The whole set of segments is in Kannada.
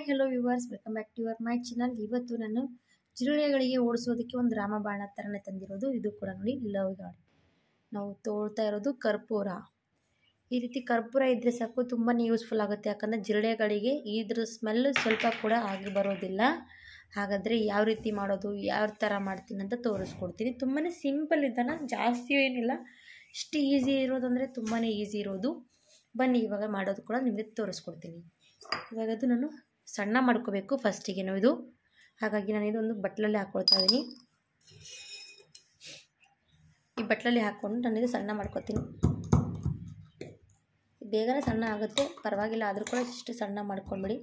Hello viewers, welcome back to your my channel. ಇವತ್ತು ನಾನು ಜಿರಳೆಗಳಿಗೆ ಓಡಿಸೋದಕ್ಕೆ ಒಂದು ರಾಮಬಾಣ ಥರನೇ ತಂದಿರೋದು. ಇದು ಕೂಡ ನೋಡಿ ಲವ್ ಗಾರ್ಡ್. ನಾವು ತೋಳ್ತಾ ಇರೋದು ಕರ್ಪೂರ. ಈ ರೀತಿ ಕರ್ಪೂರ ಇದ್ದರೆ ಸಾಕು, ತುಂಬಾ ಯೂಸ್ಫುಲ್ ಆಗುತ್ತೆ. ಯಾಕಂದರೆ ಜಿರಳೆಗಳಿಗೆ ಇದ್ರ ಸ್ಮೆಲ್ ಸ್ವಲ್ಪ ಕೂಡ ಆಗಿ ಬರೋದಿಲ್ಲ. ಹಾಗಾದರೆ ಯಾವ ರೀತಿ ಮಾಡೋದು, ಯಾವ ಥರ ಮಾಡ್ತೀನಿ ಅಂತ ತೋರಿಸ್ಕೊಡ್ತೀನಿ. ತುಂಬಾ ಸಿಂಪಲ್ ಇದ್ದಾನ, ಜಾಸ್ತಿ ಏನಿಲ್ಲ, ಇಷ್ಟು ಈಸಿ ಇರೋದಂದರೆ ತುಂಬಾ ಈಸಿ ಇರೋದು. ಬನ್ನಿ ಇವಾಗ ಮಾಡೋದು ಕೂಡ ನಿಮಗೆ ತೋರಿಸ್ಕೊಡ್ತೀನಿ. ಇವಾಗ ಅದು ನಾನು ಸಣ್ಣ ಮಾಡ್ಕೋಬೇಕು ಫಸ್ಟಿಗೆನೋ ಇದು. ಹಾಗಾಗಿ ನಾನು ಇದೊಂದು ಬಟ್ಲಲ್ಲಿ ಹಾಕ್ಕೊಳ್ತಾ ಇದ್ದೀನಿ. ಈ ಬಟ್ಲಲ್ಲಿ ಹಾಕ್ಕೊಂಡು ನಾನು ಇದು ಸಣ್ಣ ಮಾಡ್ಕೊತೀನಿ. ಬೇಗನೆ ಸಣ್ಣ ಆಗುತ್ತೆ, ಪರವಾಗಿಲ್ಲ. ಆದರೂ ಕೂಡ ಇಷ್ಟು ಸಣ್ಣ ಮಾಡ್ಕೊಂಡ್ಬಿಡಿ.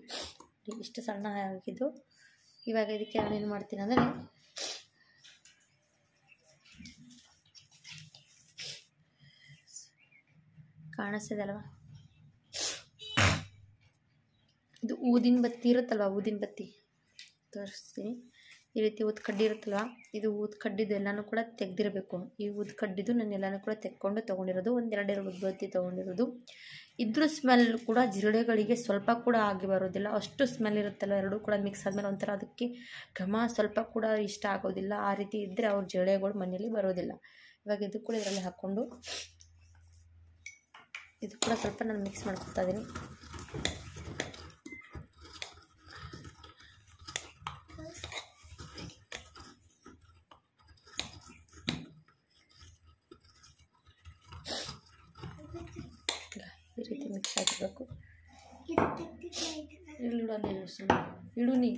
ಇಷ್ಟು ಸಣ್ಣ ಆಗಿದ್ದು ಇವಾಗ ಇದಕ್ಕೆ ನಾನೇನು ಮಾಡ್ತೀನಿ ಅಂದರೆ, ಕಾಣಿಸ್ತಿದೆ ಅಲ್ವಾ, ಇದು ಊದಿನ ಬತ್ತಿ ಇರುತ್ತಲ್ವ, ಊದಿನ ಬತ್ತಿ ತೋರಿಸ್ತೀನಿ. ಈ ರೀತಿ ಊದು ಕಡ್ಡಿ ಇರುತ್ತಲ್ವ, ಇದು ಊದು ಕಡ್ಡಿದು ಎಲ್ಲನೂ ಕೂಡ ತೆಗೆದಿರಬೇಕು. ಈ ಊದು ಕಡ್ಡಿದು ನಾನು ಎಲ್ಲನೂ ಕೂಡ ತೊಗೊಂಡಿರೋದು. ಒಂದೆರಡು ಊದುಬತ್ತಿ ತೊಗೊಂಡಿರೋದು. ಇದ್ರ ಸ್ಮೆಲ್ ಕೂಡ ಜಿರಳೆಗಳಿಗೆ ಸ್ವಲ್ಪ ಕೂಡ ಆಗಿ ಬರೋದಿಲ್ಲ, ಅಷ್ಟು ಸ್ಮೆಲ್ ಇರುತ್ತಲ್ಲ. ಎರಡೂ ಕೂಡ ಮಿಕ್ಸ್ ಆದಮೇಲೆ ಒಂಥರ ಅದಕ್ಕೆ ಘಮ ಸ್ವಲ್ಪ ಕೂಡ ಇಷ್ಟ ಆಗೋದಿಲ್ಲ. ಆ ರೀತಿ ಇದ್ದರೆ ಅವ್ರ ಜಿರಳೆಗಳು ಮನೆಯಲ್ಲಿ ಬರೋದಿಲ್ಲ. ಇವಾಗ ಇದು ಕೂಡ ಇದರಲ್ಲಿ ಹಾಕ್ಕೊಂಡು ಇದು ಕೂಡ ಸ್ವಲ್ಪ ನಾನು ಮಿಕ್ಸ್ ಮಾಡ್ಕೊತಾ ಇದ್ದೀನಿ. ಈ ರೀತಿ ಮಿಕ್ಸ್ ಆಗಿರಬೇಕು. ಇಡು ನೀ.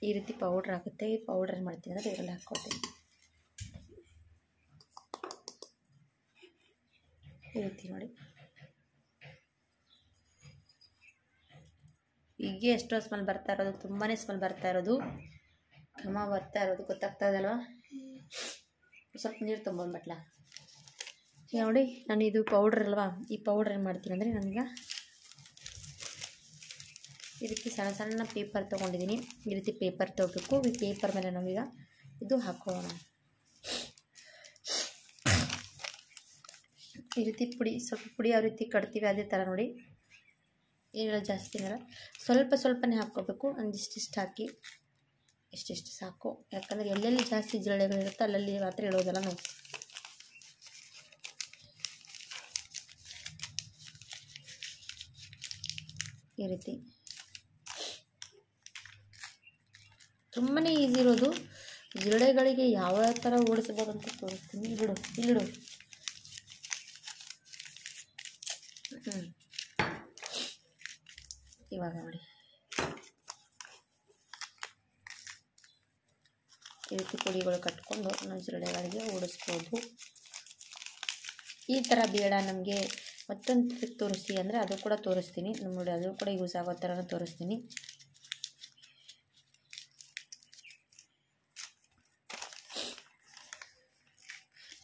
ಈ ರೀತಿ ಪೌಡ್ರ್ ಆಗುತ್ತೆ. ಈ ಪೌಡ್ರ್ ಏನು ಮಾಡ್ತೀನಿ ಅಂದರೆ ಇದರಲ್ಲಿ ಹಾಕ್ಕೊಳ್ತೀನಿ. ಈ ರೀತಿ ನೋಡಿ, ಹೀಗೆ ಎಷ್ಟೋ ಸ್ಮೆಲ್ ಬರ್ತಾ ಇರೋದು, ತುಂಬಾ ಸ್ಮೆಲ್ ಬರ್ತಾ ಇರೋದು, ಘಮ ಬರ್ತಾ ಇರೋದು ಗೊತ್ತಾಗ್ತಾ ಇದಲ್ವ. ಸ್ವಲ್ಪ ನೀರು ತೊಗೊಂಡು ಬಟ್ಲ ನೋಡಿ. ನಾನು ಇದು ಪೌಡ್ರ್ ಅಲ್ವಾ, ಈ ಪೌಡ್ರ್ ಏನು ಮಾಡ್ತೀನಿ ಅಂದರೆ, ನನಗೆ ಈ ರೀತಿ ಸಣ್ಣ ಸಣ್ಣ ಪೇಪರ್ ತೊಗೊಂಡಿದ್ದೀನಿ. ಈ ರೀತಿ ಪೇಪರ್ ತೊಗೋಬೇಕು. ಈ ಪೇಪರ್ ಮೇಲೆ ನಾವೀಗ ಇದು ಹಾಕೋಣ. ಈ ರೀತಿ ಪುಡಿ, ಸ್ವಲ್ಪ ಪುಡಿ ಯಾವ ರೀತಿ ಕಟ್ತೀವಿ ಅದೇ ಥರ ನೋಡಿ. ಏನೆಲ್ಲ ಜಾಸ್ತಿ ಏನಿಲ್ಲ, ಸ್ವಲ್ಪ ಸ್ವಲ್ಪನೇ ಹಾಕ್ಕೋಬೇಕು. ಒಂದಿಷ್ಟಿಷ್ಟು ಹಾಕಿ, ಇಷ್ಟಿಷ್ಟು ಸಾಕು. ಯಾಕಂದರೆ ಎಲ್ಲೆಲ್ಲಿ ಜಾಸ್ತಿ ಜಿರಳೆಗಳಿರುತ್ತೆ ಅಲ್ಲಲ್ಲಿ ಮಾತ್ರ ಇಡೋದಲ್ಲ ನಾವು. ಈ ರೀತಿ ತುಂಬಾ ಈಸಿ ಇರೋದು. ಜಿರಳೆಗಳಿಗೆ ಯಾವ ಥರ ಓಡಿಸ್ಬೋದು ಅಂತ ತೋರಿಸ್ತೀನಿ. ಇಲ್ಲಿಡು. ಇವಾಗ ನೋಡಿ, ಈ ರೀತಿ ಪುಡಿಗಳು ಕಟ್ಕೊಂಡು ನಾವು ಜಿರಳೆಗಳಿಗೆ ಓಡಿಸ್ಬೋದು. ಈ ಥರ ಬೇಡ ನಮಗೆ, ಮತ್ತೊಂದು ಟ್ರಿಕ್ ತೋರಿಸಿ ಅಂದರೆ ಅದು ಕೂಡ ತೋರಿಸ್ತೀನಿ ನೋಡಿ. ಅದು ಕೂಡ ಯೂಸ್ ಆಗೋ ಥರ ತೋರಿಸ್ತೀನಿ.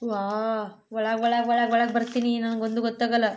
ವಾ, ಒಳಗೆ ಬರ್ತೀನಿ, ನನಗೊಂದು ಗೊತ್ತಾಗಲ್ಲ.